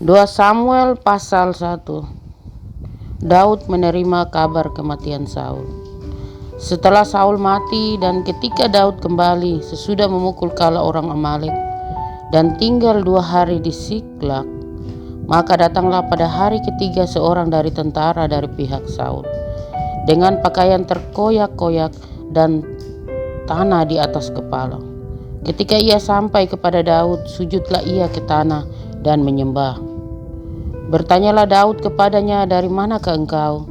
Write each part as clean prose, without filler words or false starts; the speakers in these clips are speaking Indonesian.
2 Samuel pasal 1. Daud menerima kabar kematian Saul. Setelah Saul mati dan ketika Daud kembali sesudah memukul kala orang Amalek dan tinggal 2 hari di Siklag, maka datanglah pada hari ketiga seorang dari tentara dari pihak Saul dengan pakaian terkoyak-koyak dan tanah di atas kepala. Ketika ia sampai kepada Daud, sujudlah ia ke tanah dan menyembah. Bertanyalah Daud kepadanya, "Dari manakah engkau?"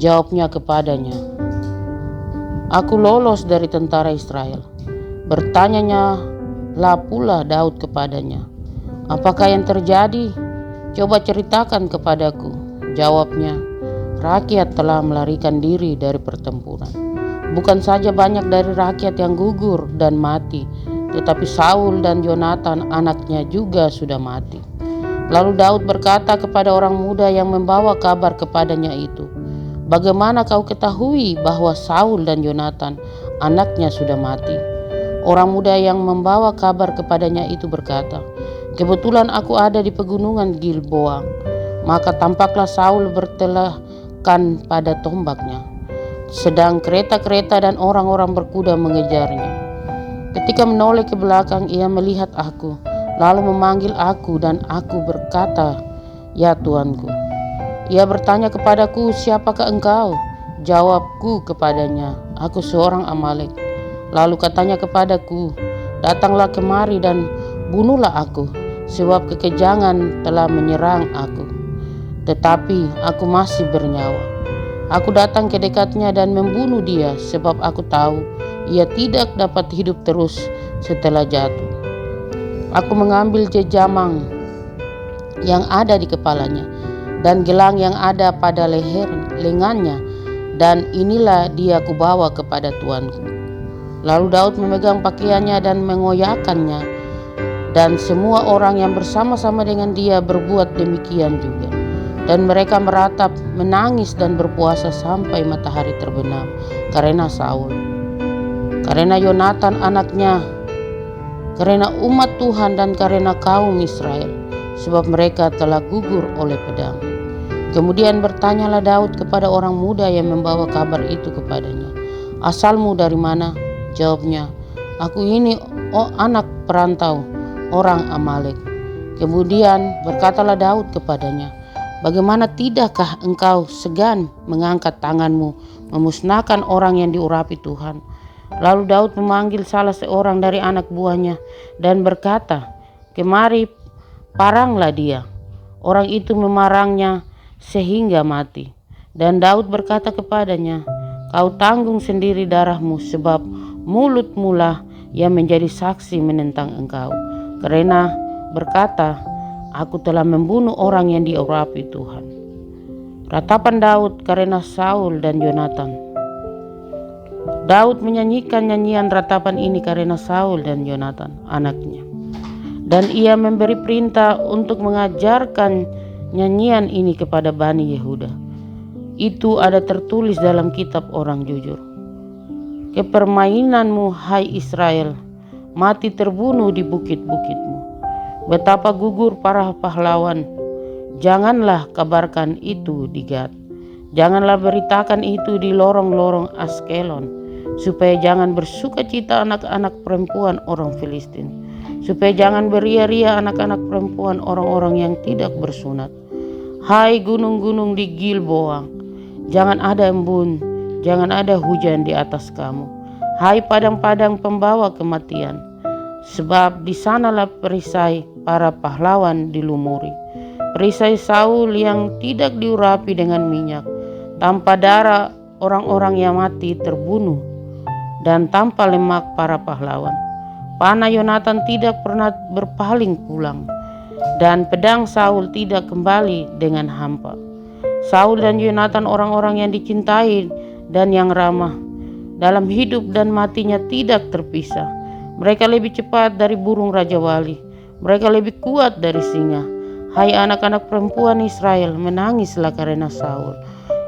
Jawabnya kepadanya, "Aku lolos dari tentara Israel." Bertanyanya lah pula Daud kepadanya, "Apakah yang terjadi? Coba ceritakan kepadaku." Jawabnya, "Rakyat telah melarikan diri dari pertempuran. Bukan saja banyak dari rakyat yang gugur dan mati, tetapi Saul dan Yonatan anaknya juga sudah mati." Lalu Daud berkata kepada orang muda yang membawa kabar kepadanya itu, "Bagaimana kau ketahui bahwa Saul dan Yonatan anaknya sudah mati?" Orang muda yang membawa kabar kepadanya itu berkata, "Kebetulan aku ada di pegunungan Gilboa." Maka tampaklah Saul bertelahkan pada tombaknya, sedang kereta-kereta dan orang-orang berkuda mengejarnya. Ketika menoleh ke belakang, ia melihat aku, lalu memanggil aku dan aku berkata, "Ya Tuanku." Ia bertanya kepadaku, "Siapakah engkau?" Jawabku kepadanya, "Aku seorang Amalek." Lalu katanya kepadaku, "Datanglah kemari dan bunuhlah aku, sebab kekejangan telah menyerang aku. Tetapi aku masih bernyawa." Aku datang ke dekatnya dan membunuh dia, sebab aku tahu ia tidak dapat hidup terus setelah jatuh. Aku mengambil jejamang yang ada di kepalanya dan gelang yang ada pada lengannya, dan inilah dia kubawa kepada tuanku. Lalu Daud memegang pakaiannya dan mengoyakkannya, dan semua orang yang bersama-sama dengan dia berbuat demikian juga. Dan mereka meratap, menangis dan berpuasa sampai matahari terbenam karena Saul, karena Yonatan anaknya, karena umat Tuhan dan karena kaum Israel, sebab mereka telah gugur oleh pedang. Kemudian bertanyalah Daud kepada orang muda yang membawa kabar itu kepadanya, "Asalmu dari mana?" Jawabnya, "Aku ini anak perantau orang Amalek." Kemudian berkatalah Daud kepadanya, "Bagaimana tidakkah engkau segan mengangkat tanganmu memusnahkan orang yang diurapi Tuhan?" Lalu Daud memanggil salah seorang dari anak buahnya dan berkata, "Kemari, paranglah dia." Orang itu memarangnya sehingga mati. Dan Daud berkata kepadanya, "Kau tanggung sendiri darahmu, sebab mulutmu lah yang menjadi saksi menentang engkau." Karena berkata, "Aku telah membunuh orang yang diurapi Tuhan." Ratapan Daud karena Saul dan Yonatan. Daud menyanyikan nyanyian ratapan ini karena Saul dan Yonatan anaknya. Dan ia memberi perintah untuk mengajarkan nyanyian ini kepada Bani Yehuda. Itu ada tertulis dalam kitab orang jujur. "Kepermainanmu, hai Israel, mati terbunuh di bukit-bukitmu. Betapa gugur para pahlawan. Janganlah kabarkan itu di Gad. Janganlah beritakan itu di lorong-lorong Askelon, supaya jangan bersuka cita anak-anak perempuan orang Filistin, supaya jangan beria-ria anak-anak perempuan orang-orang yang tidak bersunat. Hai gunung-gunung di Gilboa, jangan ada embun, jangan ada hujan di atas kamu. Hai padang-padang pembawa kematian, sebab di sanalah perisai para pahlawan dilumuri. Perisai Saul yang tidak diurapi dengan minyak, tanpa darah orang-orang yang mati terbunuh, dan tanpa lemak para pahlawan. Panah Yonatan tidak pernah berpaling pulang, dan pedang Saul tidak kembali dengan hampa. Saul dan Yonatan orang-orang yang dicintai dan yang ramah, dalam hidup dan matinya tidak terpisah. Mereka lebih cepat dari burung raja wali, mereka lebih kuat dari singa. Hai anak-anak perempuan Israel, menangislah karena Saul,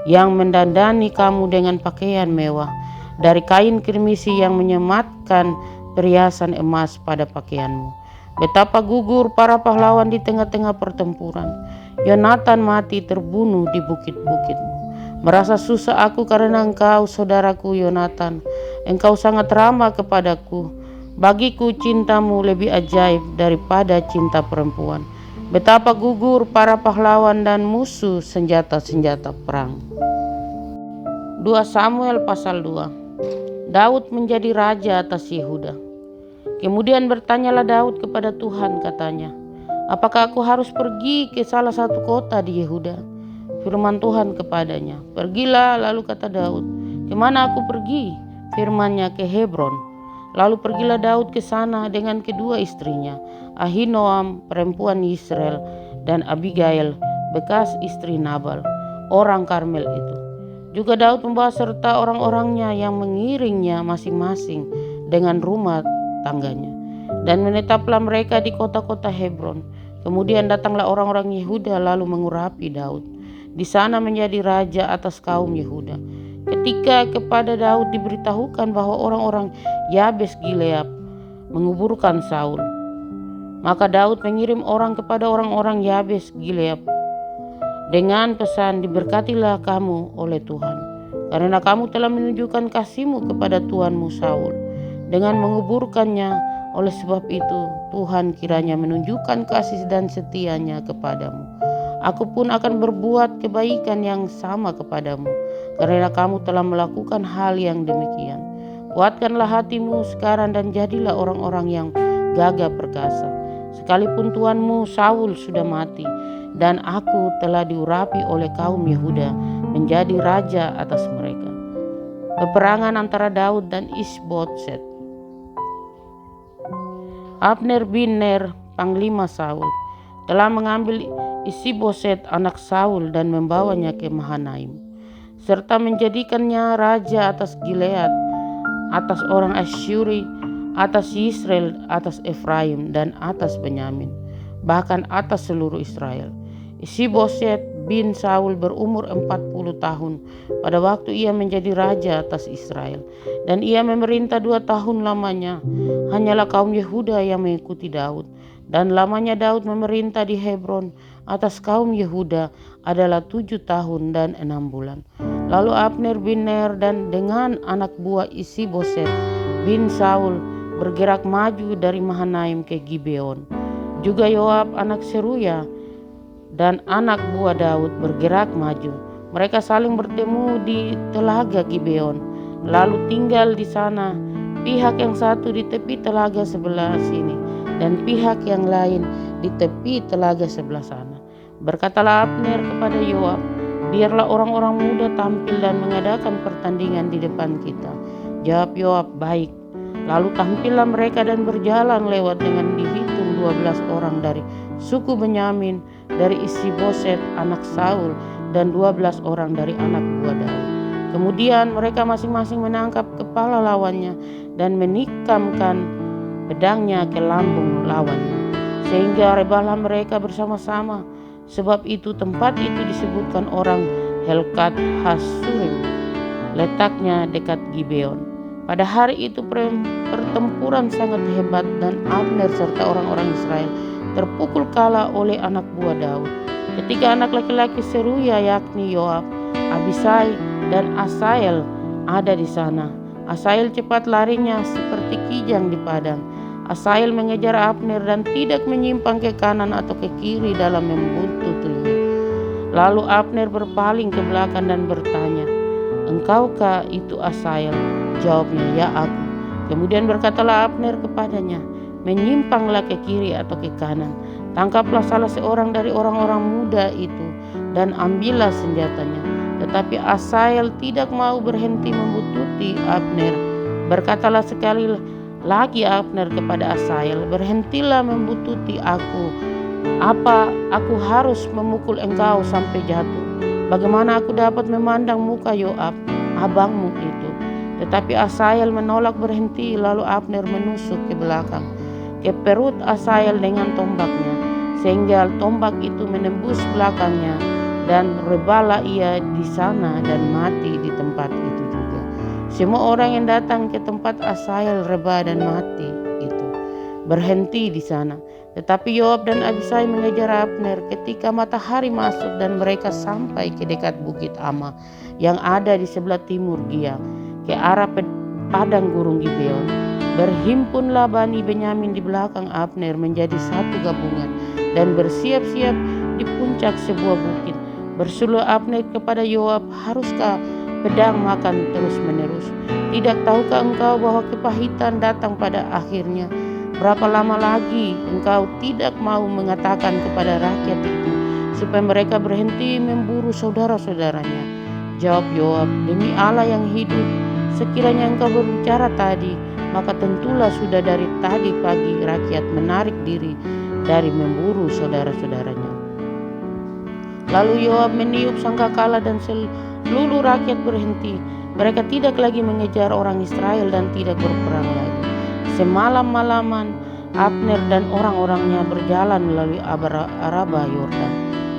yang mendandani kamu dengan pakaian mewah, dari kain kirmisi yang menyematkan perhiasan emas pada pakaianmu. Betapa gugur para pahlawan di tengah-tengah pertempuran. Yonatan mati terbunuh di bukit-bukitmu. Merasa susah aku karena engkau, saudaraku Yonatan. Engkau sangat ramah kepadaku. Bagiku cintamu lebih ajaib daripada cinta perempuan. Betapa gugur para pahlawan dan musuh senjata-senjata perang. 2 Samuel pasal 2. Daud menjadi raja atas Yehuda. Kemudian bertanyalah Daud kepada Tuhan, katanya, apakah aku harus pergi ke salah satu kota di Yehuda? Firman Tuhan kepadanya, pergilah. Lalu kata Daud, kemana aku pergi? Firman-Nya, ke Hebron. Lalu pergilah Daud ke sana dengan kedua istrinya, Ahinoam perempuan Yisrael, dan Abigail bekas istri Nabal, orang Karmel itu. Juga Daud membawa serta orang-orangnya yang mengiringnya masing-masing dengan rumah tangganya. Dan menetaplah mereka di kota-kota Hebron. Kemudian datanglah orang-orang Yehuda lalu mengurapi Daud. Di sana menjadi raja atas kaum Yehuda. Ketika kepada Daud diberitahukan bahwa orang-orang Yabes Gilead menguburkan Saul, maka Daud mengirim orang kepada orang-orang Yabes Gilead dengan pesan, diberkatilah kamu oleh Tuhan, karena kamu telah menunjukkan kasihmu kepada Tuanmu Saul dengan menguburkannya. Oleh sebab itu Tuhan kiranya menunjukkan kasih dan setianya kepadamu. Aku pun akan berbuat kebaikan yang sama kepadamu, karena kamu telah melakukan hal yang demikian. Kuatkanlah hatimu sekarang dan jadilah orang-orang yang gagah perkasa. Sekalipun Tuanmu Saul sudah mati, dan aku telah diurapi oleh kaum Yehuda menjadi raja atas mereka. Peperangan antara Daud dan Isboset. Abner bin Ner, panglima Saul, telah mengambil Isiboset anak Saul dan membawanya ke Mahanaim, serta menjadikannya raja atas Gilead, atas orang Asyuri, atas Yisrael, atas Efraim, dan atas Benyamin, bahkan atas seluruh Israel. Isiboset bin Saul berumur 40 tahun pada waktu ia menjadi raja atas Israel, dan ia memerintah 2 tahun lamanya. Hanyalah kaum Yehuda yang mengikuti Daud, dan lamanya Daud memerintah di Hebron atas kaum Yehuda adalah 7 tahun dan 6 bulan. Lalu Abner bin Ner dan dengan anak buah Isiboset bin Saul bergerak maju dari Mahanaim ke Gibeon. Juga Yoab anak Seruya dan anak buah Daud bergerak maju. Mereka saling bertemu di telaga Gibeon, lalu tinggal di sana, pihak yang satu di tepi telaga sebelah sini dan pihak yang lain di tepi telaga sebelah sana. Berkatalah Abner kepada Yoab, biarlah orang-orang muda tampil dan mengadakan pertandingan di depan kita. Jawab Yoab, baik. Lalu tampillah mereka dan berjalan lewat dengan dihitung 12 orang dari suku Benyamin, dari Isiboset anak Saul, dan 12 orang dari anak buah Daud. Kemudian mereka masing-masing menangkap kepala lawannya dan menikamkan pedangnya ke lambung lawannya, sehingga rebahlah mereka bersama-sama. Sebab itu tempat itu disebutkan orang Helkat Hasurim, letaknya dekat Gibeon. Pada hari itu pertempuran sangat hebat, dan Abner serta orang-orang Israel terpukul kalah oleh anak buah Daud. Ketika anak laki-laki Seruya yakni Yoab, Abisai, dan Asael ada di sana. Asael cepat larinya seperti kijang di padang. Asael mengejar Abner dan tidak menyimpang ke kanan atau ke kiri dalam membuntutinya. Lalu Abner berpaling ke belakang dan bertanya, "Engkaukah itu Asael?" Jawabnya, "Ya aku." Kemudian berkatalah Abner kepadanya, "Menyimpanglah ke kiri atau ke kanan. Tangkaplah salah seorang dari orang-orang muda itu dan ambillah senjatanya." Tetapi Asael tidak mau berhenti membuntuti Abner. Berkatalah sekali lagi Abner kepada Asael, "Berhentilah membuntuti aku. Apa aku harus memukul engkau sampai jatuh? Bagaimana aku dapat memandang muka Yoab, abangmu itu?" Tetapi Asael menolak berhenti. Lalu Abner menusuk ke belakang, ke perut Asael dengan tombaknya, sehingga tombak itu menembus belakangnya, dan rebahlah ia di sana dan mati di tempat itu juga. Semua orang yang datang ke tempat Asael rebah dan mati itu, berhenti di sana. Tetapi Yoab dan Abisai mengejar Abner ketika matahari masuk dan mereka sampai ke dekat bukit Ama yang ada di sebelah timur Gia, ke arah padang gurun Gibeon. Berhimpunlah Bani Benyamin di belakang Abner menjadi satu gabungan dan bersiap-siap di puncak sebuah bukit. Berseru Abner kepada Yoab, haruskah pedang makan terus-menerus? Tidak tahukah engkau bahwa kepahitan datang pada akhirnya? Berapa lama lagi engkau tidak mau mengatakan kepada rakyat itu supaya mereka berhenti memburu saudara-saudaranya? Jawab Yoab, demi Allah yang hidup, sekiranya engkau berbicara tadi, maka tentulah sudah dari tadi pagi rakyat menarik diri dari memburu saudara-saudaranya. Lalu Yoab meniup sangkakala dan seluruh rakyat berhenti. Mereka tidak lagi mengejar orang Israel dan tidak berperang lagi. Semalam-malaman Abner dan orang-orangnya berjalan melalui Araba Yordan,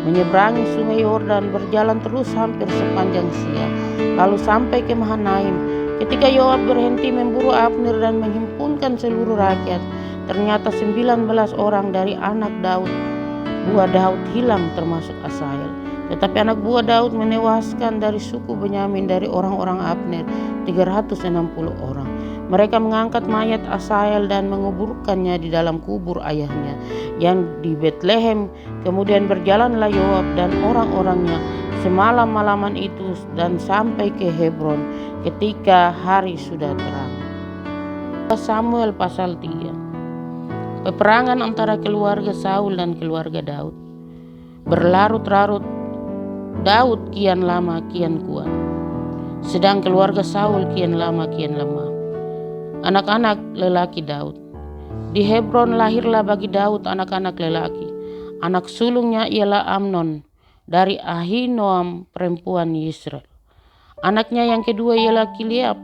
menyeberangi sungai Yordan, berjalan terus hampir sepanjang siang, lalu sampai ke Mahanaim. Ketika Yoab berhenti memburu Abner dan menghimpunkan seluruh rakyat, ternyata 19 orang dari anak Daud, buah Daud, hilang termasuk Asael. Tetapi anak buah Daud menewaskan dari suku Benyamin dari orang-orang Abner 360 orang. Mereka mengangkat mayat Asael dan menguburkannya di dalam kubur ayahnya yang di Betlehem. Kemudian berjalanlah Yoab dan orang-orangnya semalam-malaman itu dan sampai ke Hebron ketika hari sudah terang. Samuel pasal 3. Peperangan antara keluarga Saul dan keluarga Daud. Berlarut-larut Daud kian lama kian kuat, sedang keluarga Saul kian lama kian lemah. Anak-anak lelaki Daud. Di Hebron lahirlah bagi Daud anak-anak lelaki. Anak sulungnya ialah Amnon dari Ahinoam perempuan Yisrael. Anaknya yang kedua ialah Kileab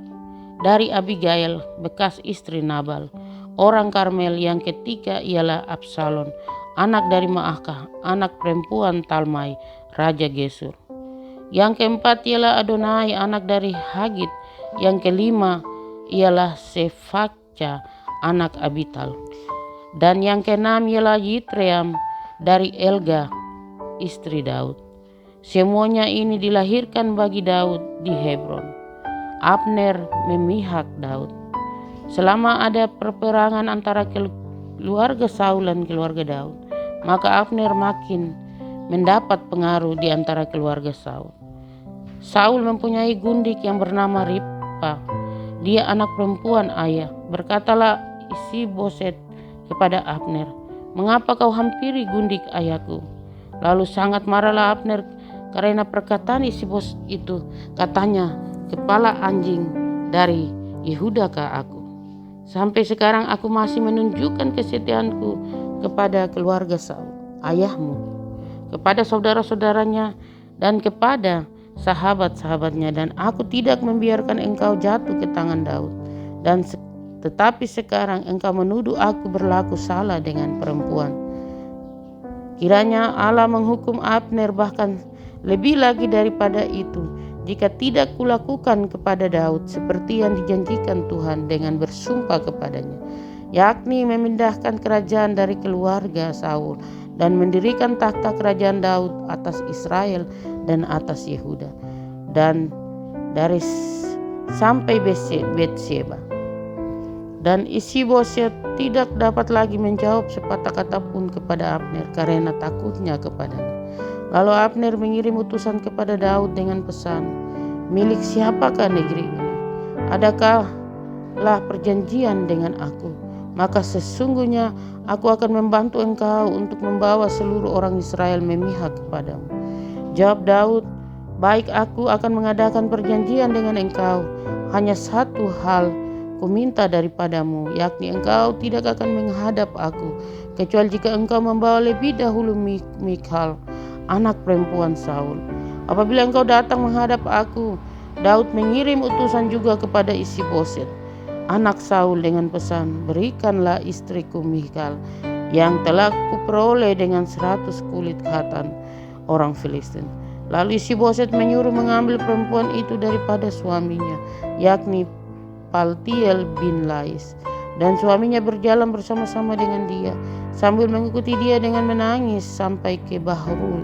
dari Abigail bekas istri Nabal orang Karmel. Yang ketiga ialah Absalom anak dari Maakah anak perempuan Talmai raja Gesur. Yang keempat ialah Adonai anak dari Hagit. Yang kelima ialah Sefakja anak Abital. Dan yang keenam ialah Yitream dari Elga istri Daud. Semuanya ini dilahirkan bagi Daud di Hebron. Abner memihak Daud. Selama ada peperangan antara keluarga Saul dan keluarga Daud, maka Abner makin mendapat pengaruh di antara keluarga Saul. Saul mempunyai gundik yang bernama Ribka. Dia anak perempuan ayah. Berkatalah Isi-Boset kepada Abner, mengapa kau hampiri gundik ayahku? Lalu sangat marahlah Abner karena perkataan Isi-Boset itu. Katanya, kepala anjing dari Yehudakah aku? Sampai sekarang aku masih menunjukkan kesetiaanku kepada keluarga Saul, ayahmu, kepada saudara-saudaranya dan kepada sahabat-sahabatnya, dan aku tidak membiarkan engkau jatuh ke tangan Daud. Tetapi sekarang engkau menuduh aku berlaku salah dengan perempuan. Kiranya Allah menghukum Abner bahkan lebih lagi daripada itu, jika tidak kulakukan kepada Daud seperti yang dijanjikan Tuhan dengan bersumpah kepadanya, yakni memindahkan kerajaan dari keluarga Saul dan mendirikan takhta kerajaan Daud atas Israel dan atas Yehuda, dan dari sampai Betsheba. Dan Isi-Boset tidak dapat lagi menjawab sepatah kata pun kepada Abner karena takutnya kepadanya. Lalu Abner mengirim utusan kepada Daud dengan pesan, milik siapakah negeri ini? Adakah perjanjian dengan aku? Maka sesungguhnya aku akan membantu engkau untuk membawa seluruh orang Israel memihak kepadamu. Jawab Daud, baik, aku akan mengadakan perjanjian dengan engkau. Hanya satu hal ku minta daripadamu, yakni engkau tidak akan menghadap aku, kecuali jika engkau membawa lebih dahulu Mikhal, anak perempuan Saul. Apabila engkau datang menghadap aku. Daud mengirim utusan juga kepada Isi-Boset, anak Saul, dengan pesan, berikanlah istriku Mikhal yang telah kuperoleh dengan 100 kulit khatan orang Filistin. Lalu Isi-Boset menyuruh mengambil perempuan itu daripada suaminya, yakni Paltiel bin Lais, dan suaminya berjalan bersama-sama dengan dia sambil mengikuti dia dengan menangis sampai ke Bahurul.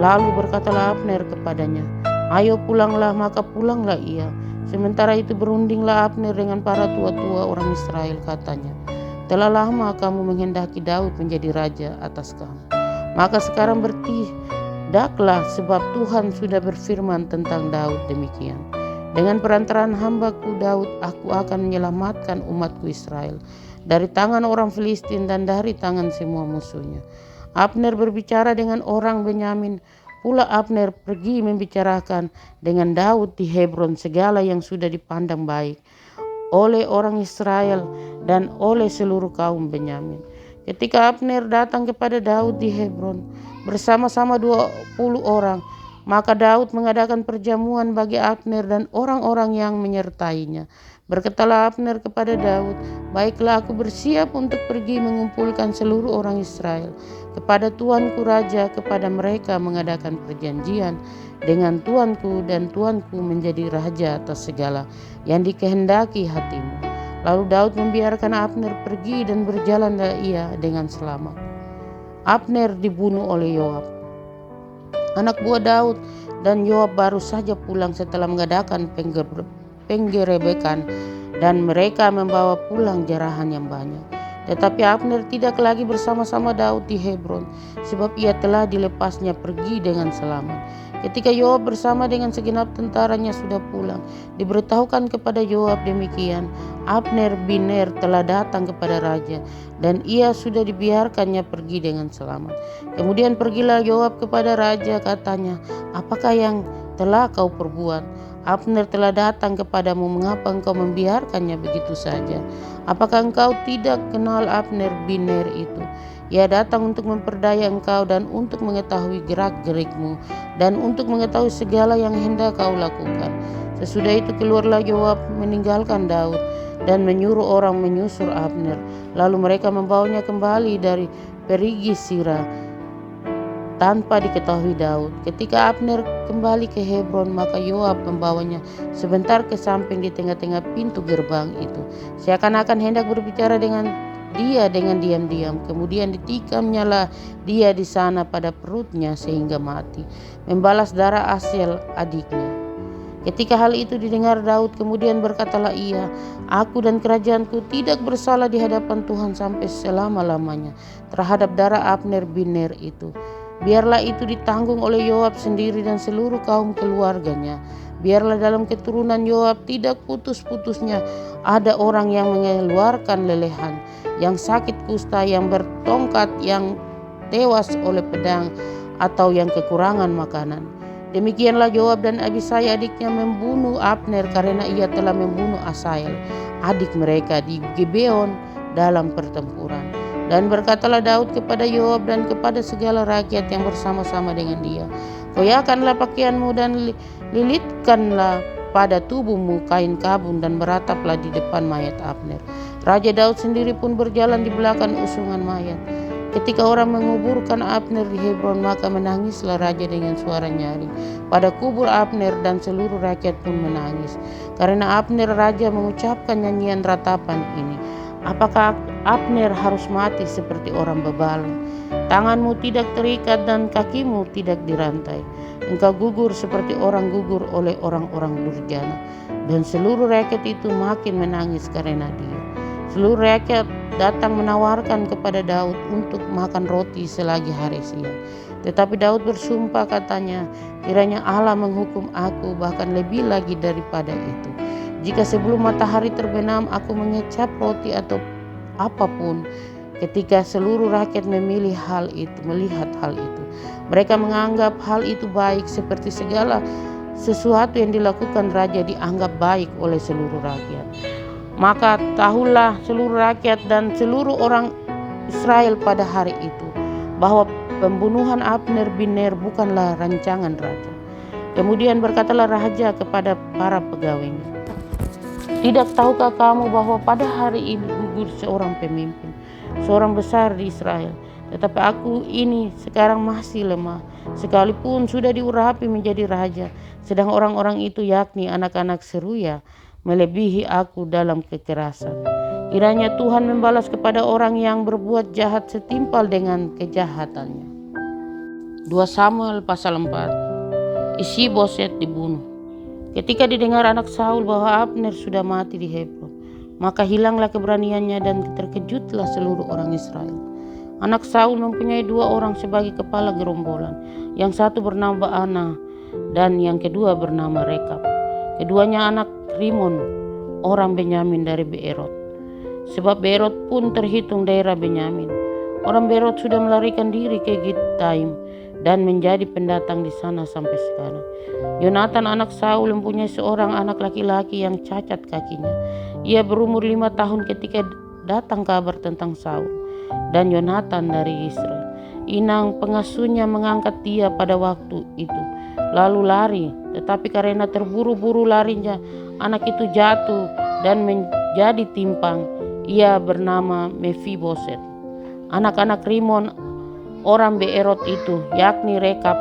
Lalu berkatalah Abner kepadanya, "Ayo pulanglah." Maka pulanglah ia. Sementara itu berundinglah Abner dengan para tua-tua orang Israel, katanya, "Telah lama kamu menghendaki Daud menjadi raja atas kamu. Maka sekarang bertindaklah, sebab Tuhan sudah berfirman tentang Daud demikian. Dengan perantaraan hambaku Daud, aku akan menyelamatkan umatku Israel dari tangan orang Filistin dan dari tangan semua musuhnya." Abner berbicara dengan orang Benyamin. Pula Abner pergi membicarakan dengan Daud di Hebron segala yang sudah dipandang baik oleh orang Israel dan oleh seluruh kaum Benyamin. Ketika Abner datang kepada Daud di Hebron bersama-sama 20 orang, maka Daud mengadakan perjamuan bagi Abner dan orang-orang yang menyertainya. Berkatalah Abner kepada Daud, "Baiklah, aku bersiap untuk pergi mengumpulkan seluruh orang Israel kepada tuanku raja, kepada mereka mengadakan perjanjian dengan tuanku, dan tuanku menjadi raja atas segala yang dikehendaki hatimu." Lalu Daud membiarkan Abner pergi, dan berjalanlah ia dengan selamat. Abner dibunuh oleh Yoab. Anak buah Daud dan Yoab baru saja pulang setelah mengadakan penggerebekan, dan mereka membawa pulang jarahan yang banyak. Tetapi Abner tidak lagi bersama-sama Daud di Hebron, sebab ia telah dilepasnya pergi dengan selamat. Ketika Yoab bersama dengan segenap tentaranya sudah pulang, diberitahukan kepada Yoab demikian, Abner bin Ner telah datang kepada raja, dan ia sudah dibiarkannya pergi dengan selamat. Kemudian pergilah Yoab kepada raja, katanya, "Apakah yang telah kau perbuat? Abner telah datang kepadamu, mengapa engkau membiarkannya begitu saja? Apakah engkau tidak kenal Abner bin Ner itu? Ia datang untuk memperdaya engkau dan untuk mengetahui gerak-gerikmu dan untuk mengetahui segala yang hendak kau lakukan." Sesudah itu keluarlah Yoab meninggalkan Daud dan menyuruh orang menyusur Abner. Lalu mereka membawanya kembali dari Perigi Sira tanpa diketahui Daud. Ketika Abner kembali ke Hebron, maka Yoab membawanya sebentar ke samping di tengah-tengah pintu gerbang itu, seakan-akan hendak berbicara dengan dia dengan diam-diam. Kemudian ditikamnya lah dia di sana pada perutnya sehingga mati, membalas darah Asel adiknya. Ketika hal itu didengar Daud, kemudian berkatalah ia, "Aku dan kerajaanku tidak bersalah di hadapan Tuhan sampai selama-lamanya terhadap darah Abner bin Ner itu. Biarlah itu ditanggung oleh Yoab sendiri dan seluruh kaum keluarganya. Biarlah dalam keturunan Yoab tidak putus-putusnya ada orang yang mengeluarkan lelehan, yang sakit kusta, yang bertongkat, yang tewas oleh pedang, atau yang kekurangan makanan." Demikianlah Yoab dan Abisai adiknya membunuh Abner karena ia telah membunuh Asael, adik mereka, di Gibeon dalam pertempuran. Dan berkatalah Daud kepada Yoab dan kepada segala rakyat yang bersama-sama dengan dia, "Koyakanlah pakaianmu dan lilitkanlah pada tubuhmu kain kabun dan berataplah di depan mayat Abner." Raja Daud sendiri pun berjalan di belakang usungan mayat. Ketika orang menguburkan Abner di Hebron, maka menangislah raja dengan suara nyaring pada kubur Abner, dan seluruh rakyat pun menangis. Karena Abner, raja mengucapkan nyanyian ratapan ini, "Apakah Abner harus mati seperti orang bebalang? Tanganmu tidak terikat dan kakimu tidak dirantai. Engkau gugur seperti orang gugur oleh orang-orang durjana." Dan seluruh rakyat itu makin menangis karena dia. Seluruh rakyat datang menawarkan kepada Daud untuk makan roti selagi hari siang. Tetapi Daud bersumpah, katanya, "Kiranya Allah menghukum aku bahkan lebih lagi daripada itu, jika sebelum matahari terbenam aku mengecap roti atau apapun." Ketika seluruh rakyat melihat hal itu, mereka menganggap hal itu baik, seperti segala sesuatu yang dilakukan raja dianggap baik oleh seluruh rakyat. Maka tahulah seluruh rakyat dan seluruh orang Israel pada hari itu bahwa pembunuhan Abner bin Ner bukanlah rancangan raja. Kemudian berkatalah raja kepada para pegawainya, "Tidak tahukah kamu bahwa pada hari ini gugur seorang pemimpin, seorang besar di Israel? Tetapi aku ini sekarang masih lemah, sekalipun sudah diurapi menjadi raja. Sedang orang-orang itu, yakni anak-anak Seruya, melebihi aku dalam kekerasan." Kiranya Tuhan membalas kepada orang yang berbuat jahat setimpal dengan kejahatannya. 2 Samuel pasal 4. Isi-Boset dibunuh. Ketika didengar anak Saul bahwa Abner sudah mati di Hebron, maka hilanglah keberaniannya dan terkejutlah seluruh orang Israel. Anak Saul mempunyai 2 orang sebagai kepala gerombolan. Yang satu bernama Baana dan yang kedua bernama Rekab. Keduanya anak Rimon, orang Benyamin dari Beerot. Sebab Beerot pun terhitung daerah Benyamin. Orang Beerot sudah melarikan diri ke Gittaim dan menjadi pendatang di sana sampai sekarang. Yonatan anak Saul mempunyai seorang anak laki-laki yang cacat kakinya. Ia berumur 5 tahun ketika datang kabar tentang Saul dan Yonatan dari Israel. Inang pengasuhnya mengangkat dia pada waktu itu, lalu lari. Tetapi karena terburu-buru larinya, anak itu jatuh dan menjadi timpang. Ia bernama Mefiboset. Anak-anak Rimon orang Beerot itu, yakni Rekab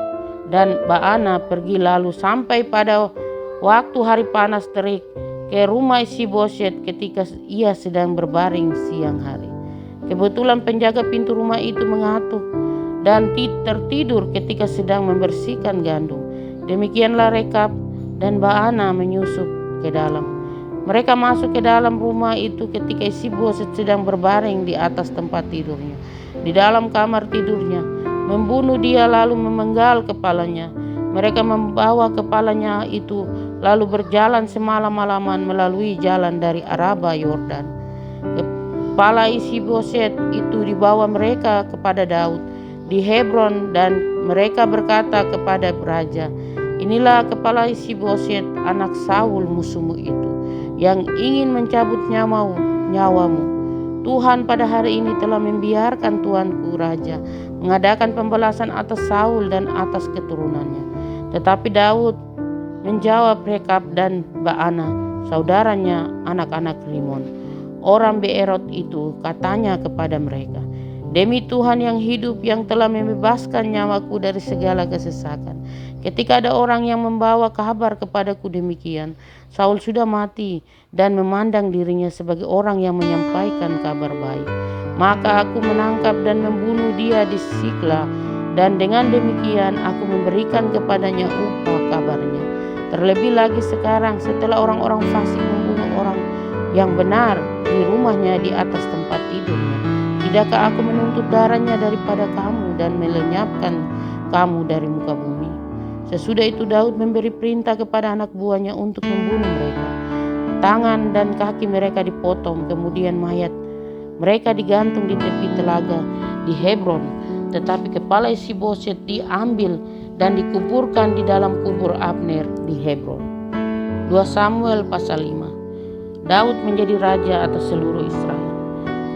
dan Baana, pergi lalu sampai pada waktu hari panas terik ke rumah Isi-Boset ketika ia sedang berbaring siang hari. Kebetulan penjaga pintu rumah itu mengantuk dan tertidur ketika sedang membersihkan gandum. Demikianlah Rekab dan Baana menyusup ke dalam. Mereka masuk ke dalam rumah itu ketika Isi-Boset sedang berbaring di atas tempat tidurnya, di dalam kamar tidurnya, membunuh dia lalu memenggal kepalanya. Mereka membawa kepalanya itu lalu berjalan semalam-malaman melalui jalan dari Araba Yordan. Kepala Isi-Boset itu dibawa mereka kepada Daud di Hebron dan mereka berkata kepada raja, "Inilah kepala Isi-Boset anak Saul musuhmu itu, yang ingin mencabut nyawamu. Tuhan pada hari ini telah membiarkan tuanku raja mengadakan pembalasan atas Saul dan atas keturunannya." Tetapi Daud menjawab Rekab dan Baana, saudaranya anak-anak Rimon, orang Beerot itu, katanya kepada mereka, "Demi Tuhan yang hidup yang telah membebaskan nyawaku dari segala kesesakan, ketika ada orang yang membawa kabar kepadaku demikian, Saul sudah mati dan memandang dirinya sebagai orang yang menyampaikan kabar baik, maka aku menangkap dan membunuh dia di Siklag, dan dengan demikian aku memberikan kepadanya upah kabarnya. Terlebih lagi sekarang setelah orang-orang fasik membunuh orang yang benar di rumahnya di atas tempat tidurnya, tidakkah aku menuntut darahnya daripada kamu dan melenyapkan kamu dari muka bumi?" Sesudah itu Daud memberi perintah kepada anak buahnya untuk membunuh mereka. Tangan dan kaki mereka dipotong, kemudian mayat mereka digantung di tepi telaga di Hebron. Tetapi kepala Isi-Boset diambil dan dikuburkan di dalam kubur Abner di Hebron. 2 Samuel pasal 5. Daud menjadi raja atas seluruh Israel.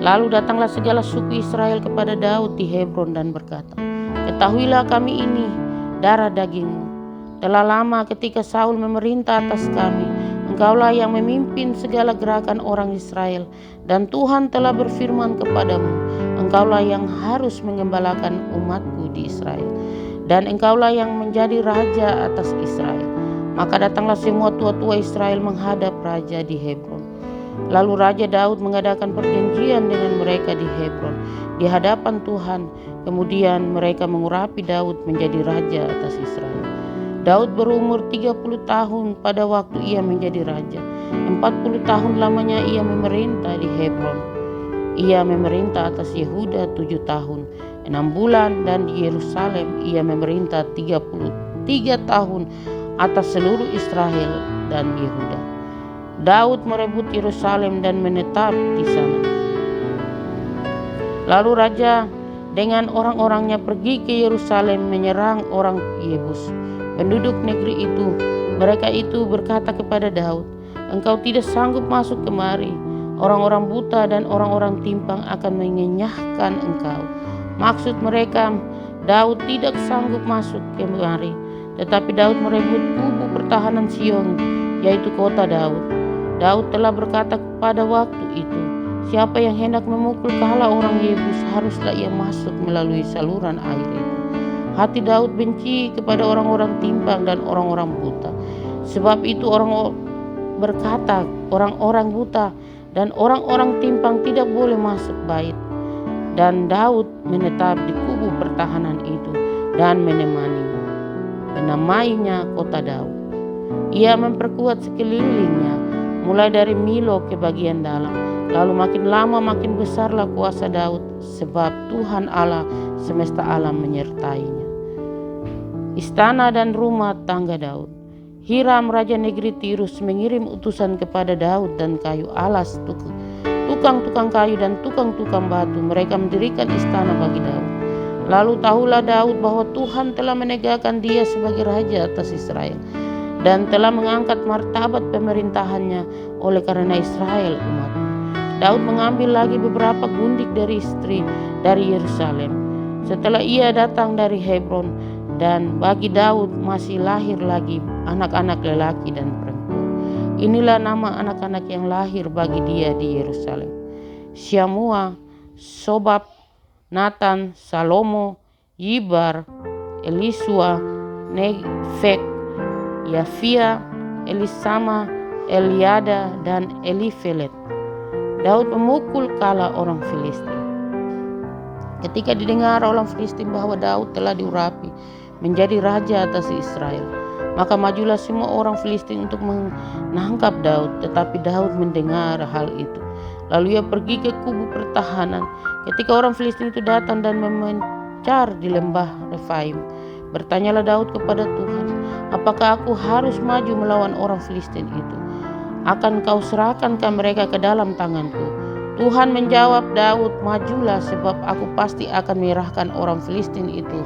Lalu datanglah segala suku Israel kepada Daud di Hebron dan berkata, "Ketahuilah kami ini darah dagingmu. Telah lama ketika Saul memerintah atas kami, engkaulah yang memimpin segala gerakan orang Israel, dan Tuhan telah berfirman kepadamu, engkaulah yang harus mengembalakan umatku di Israel, dan engkaulah yang menjadi raja atas Israel." Maka datanglah semua tua-tua Israel menghadap raja di Hebron. Lalu Raja Daud mengadakan perjanjian dengan mereka di Hebron di hadapan Tuhan. Kemudian mereka mengurapi Daud menjadi raja atas Israel. Daud berumur 30 tahun pada waktu ia menjadi raja. 40 tahun lamanya ia memerintah di Hebron. Ia memerintah atas Yehuda 7 tahun, 6 bulan, dan di Yerusalem ia memerintah 33 tahun atas seluruh Israel dan Yehuda. Daud merebut Yerusalem dan menetap di sana. Lalu raja dengan orang-orangnya pergi ke Yerusalem menyerang orang Yebus, penduduk negeri itu. Mereka itu berkata kepada Daud, "Engkau tidak sanggup masuk kemari. Orang-orang buta dan orang-orang timpang akan mengenyahkan engkau." Maksud mereka, Daud tidak sanggup masuk kemari. Tetapi Daud merebut kubu pertahanan Sion, yaitu kota Daud. Daud telah berkata pada waktu itu, "Siapa yang hendak memukul kepala orang Yebus, haruslah ia masuk melalui saluran air itu." Hati Daud benci kepada orang-orang timpang dan orang-orang buta. Sebab itu orang berkata, orang-orang buta dan orang-orang timpang tidak boleh masuk bait. Dan Daud menetap di kubu pertahanan itu dan menamainya kota Daud. Ia memperkuat sekelilingnya, mulai dari Milo ke bagian dalam. Lalu makin lama makin besarlah kuasa Daud, sebab Tuhan Allah semesta alam menyertainya. Istana dan rumah tangga Daud. Hiram raja negeri Tirus mengirim utusan kepada Daud dan kayu alas, tukang-tukang kayu dan tukang-tukang batu. Mereka mendirikan istana bagi Daud. Lalu tahulah Daud bahwa Tuhan telah menegakkan dia sebagai raja atas Israel dan telah mengangkat martabat pemerintahannya oleh karena Israel umat. Daud mengambil lagi beberapa gundik dari istri dari Yerusalem setelah ia datang dari Hebron, dan bagi Daud masih lahir lagi anak-anak lelaki dan perempuan. Inilah nama anak-anak yang lahir bagi dia di Yerusalem: Syamua, Sobab, Natan, Salomo, Yibar, Elisua, Nefek, Yafia, Elisama, Eliada, dan Elifelet. Daud memukul kala orang Filistin. Ketika didengar orang Filistin bahwa Daud telah diurapi menjadi raja atas Israel, maka majulah semua orang Filistin untuk menangkap Daud. Tetapi Daud mendengar hal itu, lalu ia pergi ke kubu pertahanan. Ketika orang Filistin itu datang dan memencar di lembah Refaim, bertanyalah Daud kepada Tuhan, apakah aku harus maju melawan orang Filistin itu? Akan kau serahkankah mereka ke dalam tanganku? Tuhan menjawab Daud, majulah, sebab aku pasti akan menyerahkan orang Filistin itu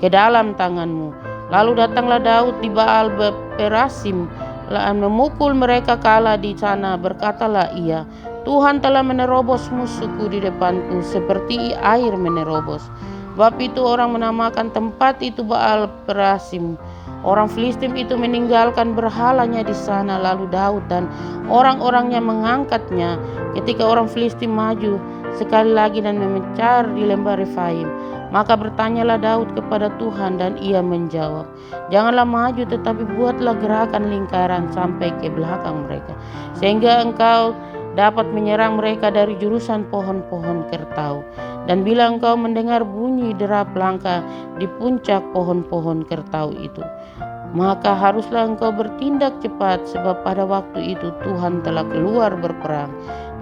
ke dalam tanganmu. Lalu datanglah Daud di Baal Perasim dan memukul mereka kalah di sana. Berkatalah ia, Tuhan telah menerobos musuhku di depanku seperti air menerobos. Sebab itu orang menamakan tempat itu Baal Perasim. Orang Filistin itu meninggalkan berhalanya di sana, lalu Daud dan orang-orangnya mengangkatnya. Ketika orang Filistin maju sekali lagi dan memencar di lembah Refaim, maka bertanyalah Daud kepada Tuhan, dan ia menjawab, janganlah maju, tetapi buatlah gerakan lingkaran sampai ke belakang mereka, sehingga engkau dapat menyerang mereka dari jurusan pohon-pohon kertau. Dan bila engkau mendengar bunyi derap langkah di puncak pohon-pohon kertau itu, maka haruslah engkau bertindak cepat, sebab pada waktu itu Tuhan telah keluar berperang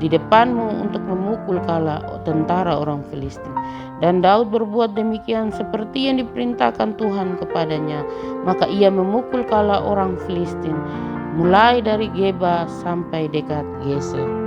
di depanmu untuk memukul kala tentara orang Filistin. Dan Daud berbuat demikian seperti yang diperintahkan Tuhan kepadanya. Maka ia memukul kala orang Filistin mulai dari Geba sampai dekat Geser.